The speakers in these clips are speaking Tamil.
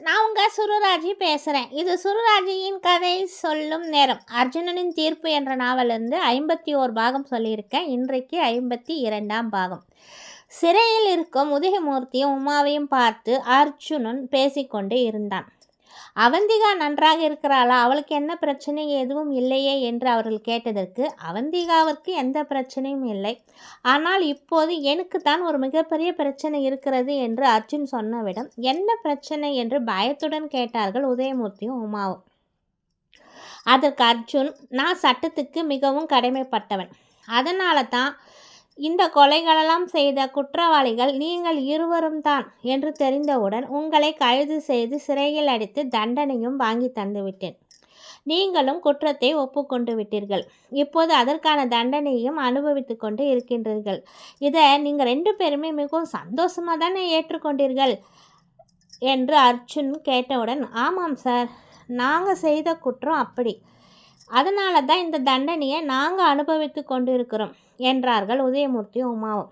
நான் உங்கள் சுருராஜி பேசுகிறேன். இது சுருராஜியின் கதை சொல்லும் நேரம். அர்ஜுனனின் தீர்ப்பு என்ற நாவலிருந்து 51 பாகம் சொல்லியிருக்கேன். இன்றைக்கு 52ஆம் பாகம். சிறையில் இருக்கும் உதயமூர்த்தியும் உமாவையும் பார்த்து அர்ஜுனன் பேசிக்கொண்டே இருந்தான். அவந்திகா நன்றாக இருக்கிறாளா, அவளுக்கு என்ன பிரச்சனை எதுவும் இல்லையே என்று அவர்கள் கேட்டதற்கு, அவந்திகாவிற்கு எந்த பிரச்சனையும் இல்லை, ஆனால் இப்போது எனக்கு தான் ஒரு மிகப்பெரிய பிரச்சனை இருக்கிறது என்று அர்ஜுன் சொன்னவிடம், என்ன பிரச்சனை என்று பயத்துடன் கேட்டார்கள் உதயமூர்த்தியும் உமாவும். அதற்கு அர்ஜுன், நான் சட்டத்துக்கு மிகவும் கடமைப்பட்டவன், அதனால தான் இந்த கொலைகளெல்லாம் செய்த குற்றவாளிகள் நீங்கள் இருவரும் தான் என்று தெரிந்தவுடன் உங்களை கைது செய்து சிறையில் அடைத்து தண்டனையும் வாங்கி தந்துவிட்டேன். நீங்களும் குற்றத்தை ஒப்புக்கொண்டு விட்டீர்கள். இப்போது அதற்கான தண்டனையும் அனுபவித்து கொண்டு இருக்கின்றீர்கள். இதை நீங்கள் 2 பேருமே மிகவும் சந்தோஷமாக தானே ஏற்றுக்கொண்டீர்கள் என்று அர்ஜுன் கேட்டவுடன், ஆமாம் சார், நாங்கள் செய்த குற்றம் அப்படி, அதனால தான் இந்த தண்டனையை நாங்கள் அனுபவித்து கொண்டு இருக்கிறோம் என்றார்கள் உதயமூர்த்தியும் உமாவும்.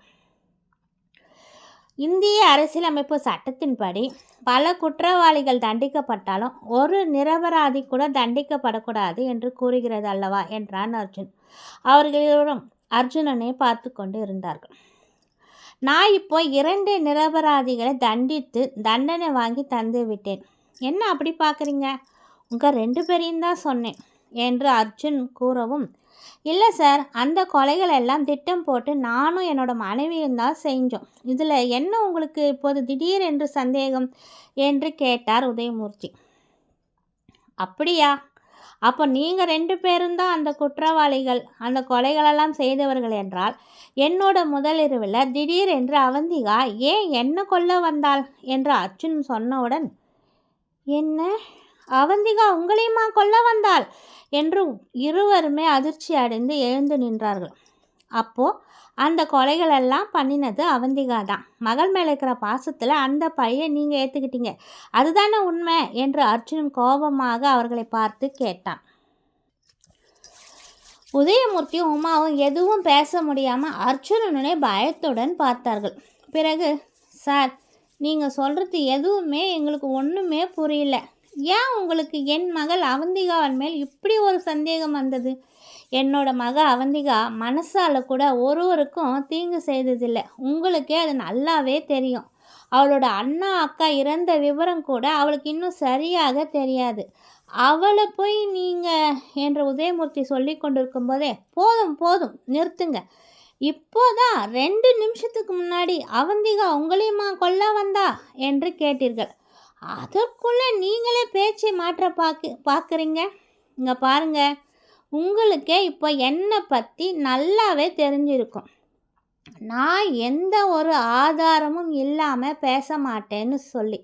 இந்திய அரசியலமைப்பு சட்டத்தின்படி பல குற்றவாளிகள் தண்டிக்கப்பட்டாலும் ஒரு நிரபராதி கூட தண்டிக்கப்படக்கூடாது என்று கூறுகிறது அல்லவா என்றான் அர்ஜுன். அவர்களும் அர்ஜுனனை பார்த்து கொண்டு இருந்தார்கள். நான் இப்போ 2 நிரபராதிகளை தண்டித்து தண்டனை வாங்கி தந்து விட்டேன். என்ன அப்படி பார்க்குறீங்க? உங்கள் 2 பேரையும் தான் சொன்னேன் என்று அர்ஜுன் கூறவும், இல்லை சார், அந்த கொலைகள் எல்லாம் திட்டம் போட்டு நானும் என்னோட மனைவியும் தான் செஞ்சோம். இதில் என்ன உங்களுக்கு இப்போது திடீர் என்று சந்தேகம் என்று கேட்டார் உதயமூர்த்தி. அப்படியா? அப்போ நீங்கள் 2 பேரும் தான் அந்த குற்றவாளிகள், அந்த கொலைகளெல்லாம் செய்தவர்கள் என்றால், என்னோட முதலிரவில் திடீர் என்று அவந்திகா ஏன் என்ன கொல்ல வந்தாள் என்று அர்ஜுன் சொன்னவுடன், என்ன, அவந்திகா உங்களையுமா கொல்ல வந்தாள் என்று இருவருமே அதிர்ச்சி அடைந்து எழுந்து நின்றார்கள். அப்போது அந்த கொலைகளெல்லாம் பண்ணினது அவந்திகா தான். மகள் மேலே இருக்கிற பாசத்தில் அந்த பழியை நீங்கள் ஏற்றுக்கிட்டீங்க, அதுதானே உண்மை என்று அர்ஜுன் கோபமாக அவர்களை பார்த்து கேட்டான். உதயமூர்த்தியும் உமாவும் எதுவும் பேச முடியாமல் அர்ஜுனனை பயத்துடன் பார்த்தார்கள். பிறகு, சார், நீங்கள் சொல்கிறது எதுவுமே எங்களுக்கு ஒன்றுமே புரியல. ஏன் உங்களுக்கு என் மகள் அவந்திகாவின் மேல் இப்படி ஒரு சந்தேகம் வந்தது? என்னோட மக அவந்திகா மனசால் கூட ஒருவருக்கும் தீங்கு செய்ததில்லை. உங்களுக்கே அது நல்லாவே தெரியும். அவளோட அண்ணா அக்கா இறந்த விவரம் கூட அவளுக்கு இன்னும் சரியாக தெரியாது. அவளை போய் நீங்கள் என்று உதயமூர்த்தி சொல்லி கொண்டிருக்கும் போதே, போதும் போதும் நிறுத்துங்க. இப்போதான் 2 நிமிஷத்துக்கு முன்னாடி அவந்திகா உங்களையுமா கொல்ல வந்தா என்று கேட்டீர்கள். அதற்குள்ளே நீங்களே பேச்சை மாற்ற பார்க்குறீங்க. இங்கே பாருங்கள், உங்களுக்கே இப்போ என்னை பற்றி நல்லாவே தெரிஞ்சிருக்கும். நான் எந்த ஒரு ஆதாரமும் இல்லாமல் பேச மாட்டேன்னு சொல்லி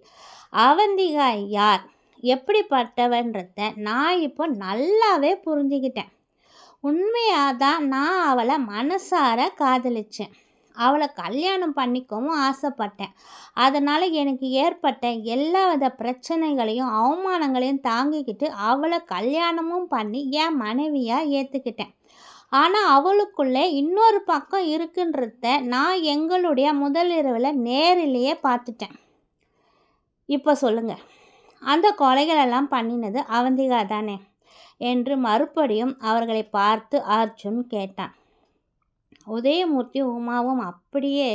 அவந்திகா யார், எப்படிப்பட்டவன்றத நான் இப்போ நல்லாவே புரிஞ்சுக்கிட்டேன். உண்மையாக தான் நான் அவளை மனசார காதலித்தேன். அவளை கல்யாணம் பண்ணிக்கவும் ஆசைப்பட்டேன். அதனால் எனக்கு ஏற்பட்ட எல்லா வித பிரச்சனைகளையும் அவமானங்களையும் தாங்கிக்கிட்டு அவளை கல்யாணமும் பண்ணி என் மனைவியாக ஏற்றுக்கிட்டேன். ஆனால் அவளுக்குள்ளே இன்னொரு பக்கம் இருக்குன்றத நான் எங்களுடைய முதலிரவில் நேரிலேயே பார்த்துட்டேன். இப்போ சொல்லுங்கள், அந்த கொலைகளெல்லாம் பண்ணினது அவந்திகா தானே என்று மறுபடியும் அவர்களை பார்த்து அர்ஜுன் கேட்டான். உதயமூர்த்தி உமாவும் அப்படியே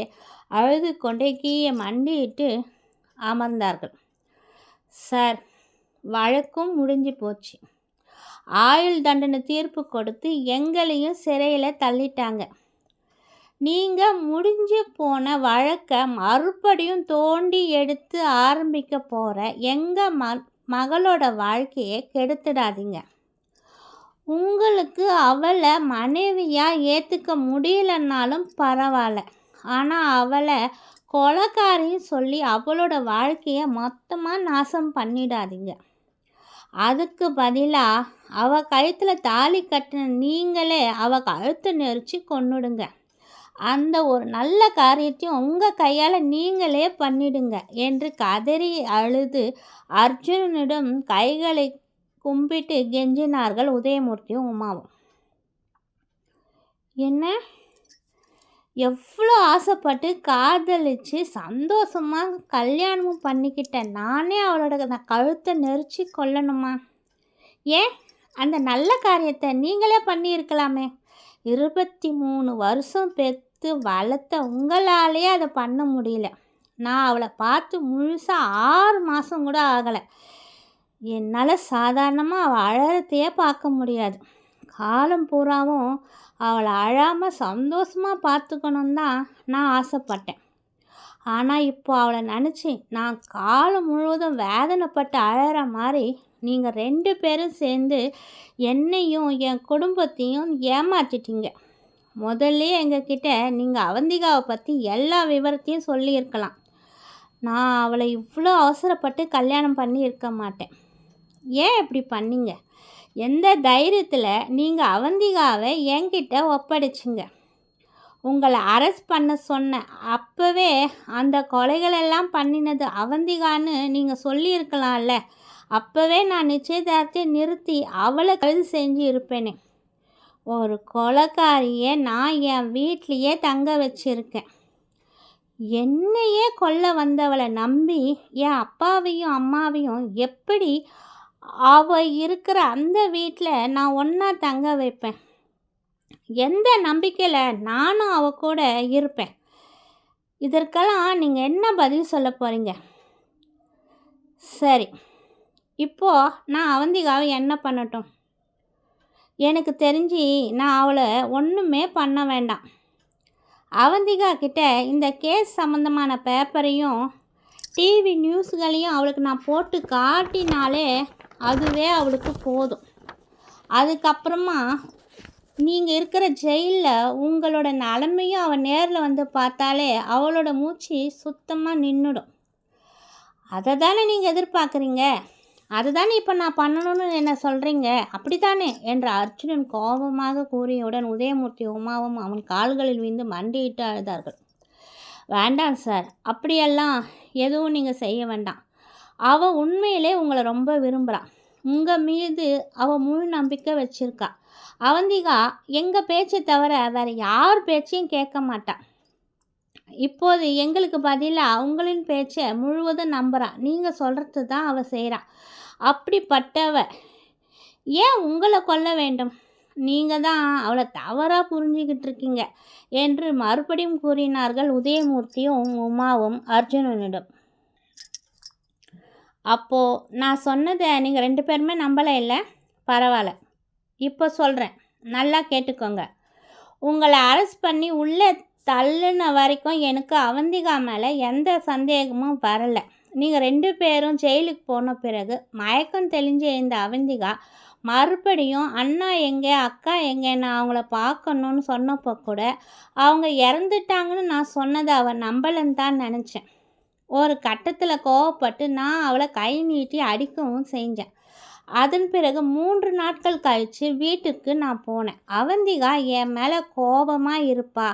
அழுது கொண்டே கீழே மண்டியிட்டு அமர்ந்தார்கள். சார், வழக்கும் முடிஞ்சு போச்சு. ஆயுள் தண்டனை தீர்ப்பு கொடுத்து எங்களையும் சிறையில் தள்ளிட்டாங்க. நீங்கள் முடிஞ்சு போன வழக்கை மறுபடியும் தோண்டி எடுத்து ஆரம்பிக்க போகிற எங்கள் மகளோட வாழ்க்கையை கெடுத்துடாதீங்க. உங்களுக்கு அவளை மனைவியாக ஏற்றுக்க முடியலன்னாலும் பரவாயில்ல, ஆனால் அவளை கொலைக்காரின்னு சொல்லி அவளோட வாழ்க்கையை மொத்தமாக நாசம் பண்ணிடாதீங்க. அதுக்கு பதிலாக அவள் கழுத்தில் தாலி கட்டின நீங்களே அவள் கழுத்தை நெரிச்சு கொன்னுடுங்க. அந்த ஒரு நல்ல காரியத்தையும் உங்கள் கையால் நீங்களே பண்ணிடுங்க என்று கதறி அழுது அர்ஜுனனிடம் கைகளை கும்பிட்டு கெஞ்சினார்கள் உதயமூர்த்தியும் உமாவும். என்ன, எவ்வளோ ஆசைப்பட்டு காதலிச்சு சந்தோஷமாக கல்யாணமும் பண்ணிக்கிட்டேன். நானே அவளோட கழுத்தை நெரிச்சு கொல்லணுமா? ஏன் அந்த நல்ல காரியத்தை நீங்களே பண்ணியிருக்கலாமே. 23 வருஷம் பெற்று வளர்த்த உங்களாலே அதை பண்ண முடியல. நான் அவளை பார்த்து முழுசாக 6 மாதம் கூட ஆகலை. என்னால் சாதாரணமாக அவள் அழறதையே பார்க்க முடியாது. காலம் பூராவும் அவளை அழாமல் சந்தோஷமாக பார்த்துக்கணும் தான் நான் ஆசைப்பட்டேன். ஆனால் இப்போ அவளை நினச்சி நான் காலம் முழுவதும் வேதனைப்பட்டு அழற மாதிரி நீங்கள் 2 பேரும் சேர்ந்து என்னையும் என் குடும்பத்தையும் ஏமாற்றிட்டீங்க. முதல்ல எங்ககிட்ட நீங்கள் அவந்திகாவை பற்றி எல்லா விவரத்தையும் சொல்லியிருக்கலாம். நான் அவளை இவ்வளோ அவசரப்பட்டு கல்யாணம் பண்ணி இருக்க மாட்டேன். ஏன் இப்படி பண்ணீங்க? எந்த தைரியத்தில் நீங்கள் அவந்திகாவை என்கிட்ட ஒப்படைச்சிங்க? உங்களை அரெஸ்ட் பண்ண சொன்ன அப்போவே அந்த கொலைகளெல்லாம் பண்ணினது அவந்திகான்னு நீங்கள் சொல்லியிருக்கலாம்ல. அப்போவே நான் நிச்சயதார்த்தத்தை நிறுத்தி அவளை கைது செஞ்சு இருப்பேனே. ஒரு கொலைக்காரியை நான் என் வீட்லேயே தங்க வச்சுருக்கேன். என்னையே கொல்ல வந்தவளை நம்பி என் அப்பாவையும் அம்மாவையும் எப்படி அவள் இருக்கிற அந்த வீட்டில் நான் ஒன்றா தங்க வைப்பேன்? எந்த நம்பிக்கையில் நானும் அவள் கூட இருப்பேன்? இதற்கெல்லாம் நீங்கள் என்ன பதில் சொல்ல போகிறீங்க? சரி, இப்போது நான் அவந்திகாவை என்ன பண்ணட்டும்? எனக்கு தெரிஞ்சு நான் அவளை ஒன்றுமே பண்ண வேண்டாம். அவந்திகா கிட்ட இந்த கேஸ் சம்மந்தமான பேப்பரையும் டிவி நியூஸ்களையும் அவளுக்கு நான் போட்டு காட்டினாலே அதுவே அவளுக்கு போதும். அதுக்கப்புறமா நீங்கள் இருக்கிற ஜெயிலில் உங்களோட நிலைமையும் அவள் நேரில் வந்து பார்த்தாலே அவளோட மூச்சு சுத்தமாக நின்றுடும். அதை தானே நீங்கள் எதிர்பார்க்குறீங்க? அதை தானே இப்போ நான் பண்ணணும்னு என்ன சொல்கிறீங்க, அப்படி தானே என்று அர்ஜுனன் கோபமாக கூறியவுடன் உதயமூர்த்தி உமாவும் அவன் கால்களில் விழுந்து மண்டியிட்டு அழுதார்கள். வேண்டாம் சார், அப்படியெல்லாம் எதுவும் நீங்கள் செய்ய வேண்டாம். அவள் உண்மையிலே உங்களை ரொம்ப விரும்புகிறான். உங்கள் மீது அவள் முழு நம்பிக்கை வச்சுருக்கா. அவந்திகா எங்கள் பேச்சை தவிர வேறு யார் பேச்சையும் கேட்க மாட்டான். இப்போது எங்களுக்கு பதிலாக அவங்களின் பேச்சை முழுவதும் நம்புகிறான். நீங்கள் சொல்கிறது தான் அவள் செய்கிறான். அப்படிப்பட்டவ ஏன் உங்களை கொல்ல வேண்டும்? நீங்கள் தான் அவளை தவறாக புரிஞ்சுக்கிட்டு இருக்கீங்க என்று மறுபடியும் கூறினார்கள் உதயமூர்த்தியும் உமாவும் அர்ஜுனனிடம். அப்போது நான் சொன்னதை நீங்கள் 2 பேருமே நம்பலை இல்லை? பரவாயில்ல, இப்போ சொல்கிறேன், நல்லா கேட்டுக்கோங்க. உங்களை அரெஸ்ட் பண்ணி உள்ளே தள்ளுன வரைக்கும் எனக்கு அவந்திகா மேலே எந்த சந்தேகமும் வரலை. நீங்கள் 2 பேரும் ஜெயிலுக்கு போன பிறகு மயக்கம் தெளிஞ்ச இந்த அவந்திகா மறுபடியும் அண்ணா எங்கே அக்கா எங்கே நான் அவங்கள பார்க்கணுன்னு சொன்னப்போ கூட அவங்க இறந்துட்டாங்கன்னு நான் சொன்னதை அவள் நம்பலன்னு தான் நினச்சேன். ஒரு கட்டத்தில் கோவப்பட்டு நான் அவளை கை நீட்டி அடிக்கவும் செஞ்சேன். அதன் பிறகு 3 நாட்கள் கழித்து வீட்டுக்கு நான் போனேன். அவந்திகா என் மேலே கோபமாக இருப்பா,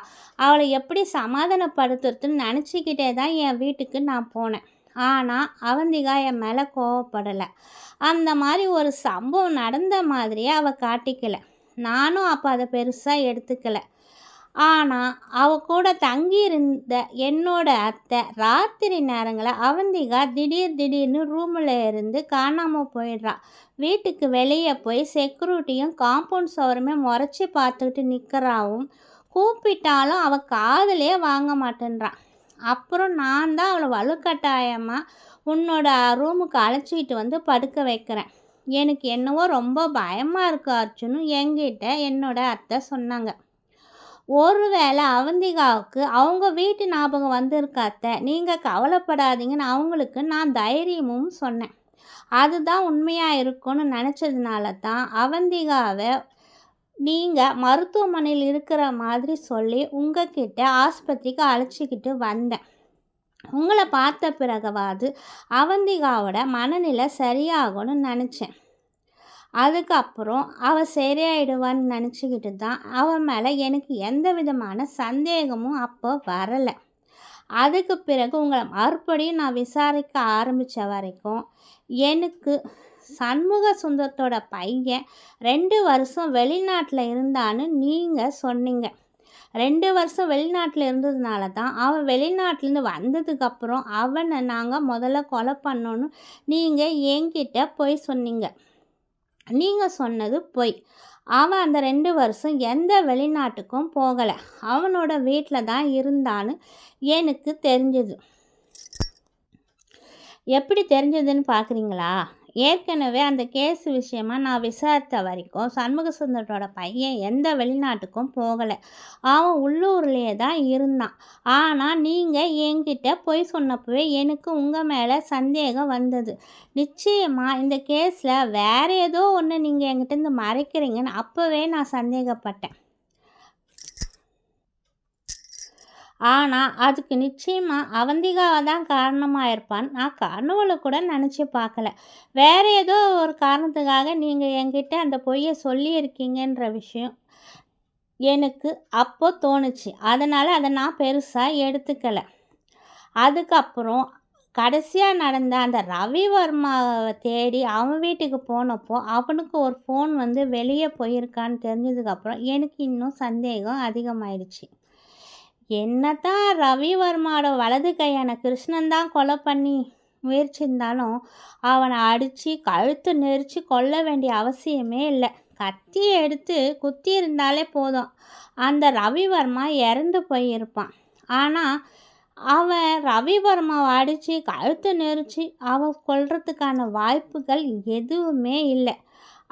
அவளை எப்படி சமாதானப்படுத்துறதுன்னு நினச்சிக்கிட்டே தான் என் வீட்டுக்கு நான் போனேன். ஆனால் அவந்திகா என் மேலே கோவப்படலை. அந்த மாதிரி ஒரு சம்பவம் நடந்த மாதிரியே அவள் காட்டிக்கலை. நானும் அப்போ அதை பெருசாக எடுத்துக்கலை. ஆனால் அவள் கூட தங்கியிருந்த என்னோட அத்தை ராத்திரி நேரங்களில் அவந்திகா திடீர்னு ரூமில் இருந்து காணாமல் போயிடுறா. வீட்டுக்கு வெளியே போய் செக்யூரிட்டியும் காம்பவுண்ட் சவருமே முறைச்சி பார்த்துக்கிட்டு நிற்கிறாவும், கூப்பிட்டாலும் அவள் காதலே வாங்க மாட்டேன்றான். அப்புறம் நான் தான் அவளை வலுக்கட்டாயமாக உன்னோட ரூமுக்கு அழைச்சிக்கிட்டு வந்து படுக்க வைக்கிறேன். எனக்கு என்னவோ ரொம்ப பயமாக இருக்குது அர்ஜுனும் என்கிட்ட என்னோட அத்தை சொன்னாங்க. ஒருவேளை அவந்திகாவுக்கு அவங்க வீட்டு ஞாபகம் வந்திருக்காத்த, நீங்கள் கவலைப்படாதீங்கன்னு அவங்களுக்கு நான் தைரியமும் சொன்னேன். அதுதான் உண்மையாக இருக்கும்னு நினச்சதுனால தான் அவந்திகாவை நீங்கள் மருத்துவமனையில் இருக்கிற மாதிரி சொல்லி உங்ககிட்ட ஆஸ்பத்திரிக்கு அழைச்சிக்கிட்டு வந்தேன். உங்களை பார்த்த பிறகுவாது அவந்திகாவோட மனநிலை சரியாகும்னு நினச்சேன். அதுக்கப்புறம் அவள் சரியாயிடுவான்னு நினச்சிக்கிட்டு தான் அவன் மேலே எனக்கு எந்த விதமான சந்தேகமும் அப்போ வரலை. அதுக்கு பிறகு உங்களை மறுபடியும் நான் விசாரிக்க ஆரம்பித்த வரைக்கும் எனக்கு சண்முக சுந்தரத்தோட பையன் 2 வருஷம் வெளிநாட்டில் இருந்தான்னு நீங்கள் சொன்னீங்க. 2 வருஷம் வெளிநாட்டில் இருந்ததுனால தான் அவன் வெளிநாட்டிலேருந்து வந்ததுக்கப்புறம் அவனை நாங்கள் முதல்ல கொலை பண்ணோன்னு நீங்கள் என்கிட்ட பொய் சொன்னீங்க. நீங்கள் சொன்னது பொய். அவன் அந்த 2 வருஷம் எந்த வெளிநாட்டுக்கும் போகலை, அவனோட வீட்டில் தான் இருந்தான்னு எனக்கு தெரிஞ்சது. எப்படி தெரிஞ்சதுன்னு பார்க்குறீங்களா? ஏற்கனவே அந்த கேஸ் விஷயமா நான் விசாரித்த வரைக்கும் சண்முக சுந்தரத்தோட பையன் எந்த வெளிநாட்டுக்கும் போகலை, அவன் உள்ளூர்லேயே தான் இருந்தான். ஆனால் நீங்கள் என்கிட்ட பொய் சொன்னப்பவே எனக்கு உங்கள் மேலே சந்தேகம் வந்தது. நிச்சயமாக இந்த கேஸில் வேறு ஏதோ ஒன்று நீங்கள் என்கிட்டேருந்து மறைக்கிறீங்கன்னு அப்போவே நான் சந்தேகப்பட்டேன். ஆனால் அதுக்கு நிச்சயமாக அவந்திகாவை தான் காரணமாக இருப்பான்னு நான் கனவுல கூட நினச்சி பார்க்கல. வேறு ஏதோ ஒரு காரணத்துக்காக நீங்கள் என்கிட்ட அந்த பொய்யை சொல்லியிருக்கீங்கன்ற விஷயம் எனக்கு அப்போ தோணுச்சு. அதனால் அதை நான் பெருசாக எடுத்துக்கலை. அதுக்கப்புறம் கடைசியாக நடந்த அந்த ரவிவர்மாவை தேடி அவன் வீட்டுக்கு போனப்போ அவனுக்கு ஒரு ஃபோன் வந்து வெளியே போயிருக்கான்னு தெரிஞ்சதுக்கப்புறம் எனக்கு இன்னும் சந்தேகம் அதிகமாயிடுச்சு. என்னதான் ரவிவர்மாவோட வலது கையான கிருஷ்ணன் தான் கொலை பண்ணி முயற்சிருந்தாலும் அவனை அடித்து கழுத்து நெரிச்சு கொல்ல வேண்டிய அவசியமே இல்லை. கத்தியை எடுத்து குத்தி இருந்தாலே போதும், அந்த ரவிவர்மா இறந்து போயிருப்பான். ஆனால் அவன் ரவிவர்மாவை அடித்து கழுத்து நெரிச்சு அவன் கொல்றதுக்கான வாய்ப்புகள் எதுவுமே இல்லை.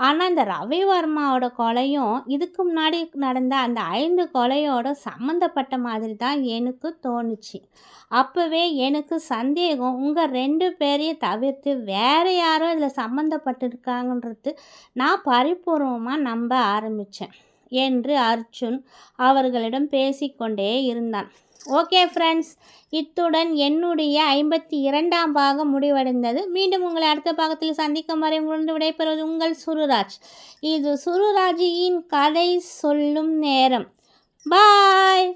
ஆனால் இந்த ரவிவர்மாவோட கொலையும் இதுக்கு முன்னாடி நடந்த அந்த 5 கொலையோட சம்மந்தப்பட்ட மாதிரி தான் எனக்கு தோணுச்சு. அப்போவே எனக்கு சந்தேகம் உங்கள் 2 பேரையும் தவிர்த்து வேறு யாரோ இதில் சம்மந்தப்பட்டிருக்காங்கன்றது நான் பரிபூர்வமாக நம்ப ஆரம்பித்தேன் என்று அர்ஜுன் அவர்களிடம் பேசிக்கொண்டே இருந்தான். ஓகே ஃப்ரெண்ட்ஸ், இத்துடன் என்னுடைய 52ஆம் பாகம் முடிவடைந்தது. மீண்டும் உங்களை அடுத்த பாகத்தில் சந்திக்கும் வரை உங்களிடம் விடைபெறுவது உங்கள் சுருராஜ். இது சுருராஜியின் கதை சொல்லும் நேரம். பாய்.